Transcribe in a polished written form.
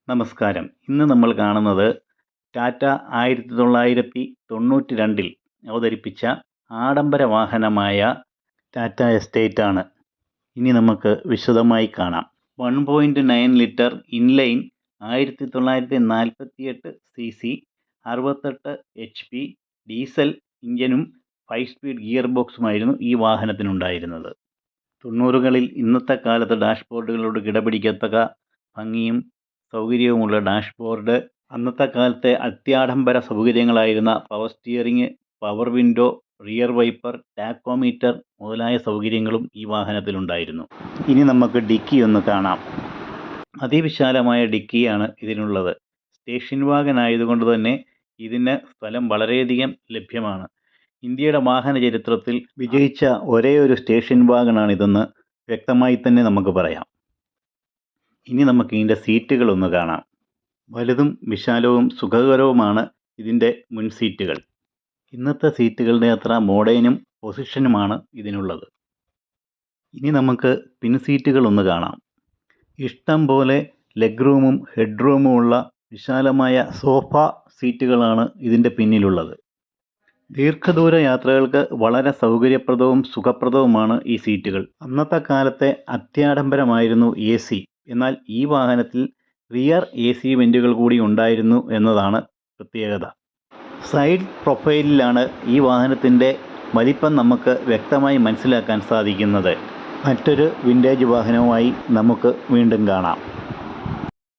നമസ്കാരം. ഇന്ന് നമ്മൾ കാണുന്നത് ടാറ്റ 1992 അവതരിപ്പിച്ച ആഡംബര വാഹനമായ ടാറ്റ എസ്റ്റേറ്റ് ആണ്. ഇനി നമുക്ക് വിശദമായി കാണാം. 1.9 litre inline 1948 cc 68 HP diesel ഇഞ്ചനും 5 സ്പീഡ് ഗിയർ ബോക്സുമായിരുന്നു ഈ വാഹനത്തിനുണ്ടായിരുന്നത്. 90കളിൽ ഇന്നത്തെ കാലത്ത് ഡാഷ്ബോർഡുകളോട് കിടപിടിക്കത്തക്ക ഭംഗിയും സൗകര്യവുമുള്ള ഡാഷ്ബോർഡ്, അന്നത്തെ കാലത്തെ അത്യാഡംബര സൗകര്യങ്ങളായിരുന്ന power steering, power window, rear wiper, tachometer മുതലായ സൗകര്യങ്ങളും ഈ വാഹനത്തിലുണ്ടായിരുന്നു. ഇനി നമുക്ക് ഡിക്കി ഒന്ന് കാണാം. അതിവിശാലമായ ഡിക്കിയാണ് ഇതിനുള്ളത്. സ്റ്റേഷൻ വാഗൻ ആയതുകൊണ്ട് തന്നെ ഇതിന് സ്ഥലം വളരെയധികം ലഭ്യമാണ്. ഇന്ത്യയുടെ വാഹന ചരിത്രത്തിൽ വിജയിച്ച ഒരേയൊരു സ്റ്റേഷൻ വാഗനാണിതെന്ന് വ്യക്തമായി തന്നെ നമുക്ക് പറയാം. ഇനി നമുക്ക് ഇതിൻ്റെ സീറ്റുകളൊന്ന് കാണാം. വലുതും വിശാലവും സുഖകരവുമാണ് ഇതിൻ്റെ മുൻ സീറ്റുകൾ. ഇന്നത്തെ സീറ്റുകളുടെ അത്ര മോഡേണും പൊസിഷനുമാണ് ഇതിനുള്ളത്. ഇനി നമുക്ക് പിൻ സീറ്റുകളൊന്ന് കാണാം. ഇഷ്ടം പോലെ ലെഗ് റൂമും ഹെഡ് റൂമും ഉള്ള വിശാലമായ സോഫ സീറ്റുകളാണ് ഇതിൻ്റെ പിന്നിലുള്ളത്. ദീർഘദൂര യാത്രകൾക്ക് വളരെ സൗകര്യപ്രദവും സുഖപ്രദവുമാണ് ഈ സീറ്റുകൾ. അന്നത്തെ കാലത്തെ അത്യാഡംബരമായിരുന്നു AC. എന്നാൽ ഈ വാഹനത്തിൽ റിയർ AC വെൻറ്റുകൾ കൂടി ഉണ്ടായിരുന്നു എന്നതാണ് പ്രത്യേകത. സൈഡ് പ്രൊഫൈലിലാണ് ഈ വാഹനത്തിൻ്റെ വലിപ്പം നമുക്ക് വ്യക്തമായി മനസ്സിലാക്കാൻ സാധിക്കുന്നത്. മറ്റൊരു വിൻറ്റേജ് വാഹനവുമായി നമുക്ക് വീണ്ടും കാണാം.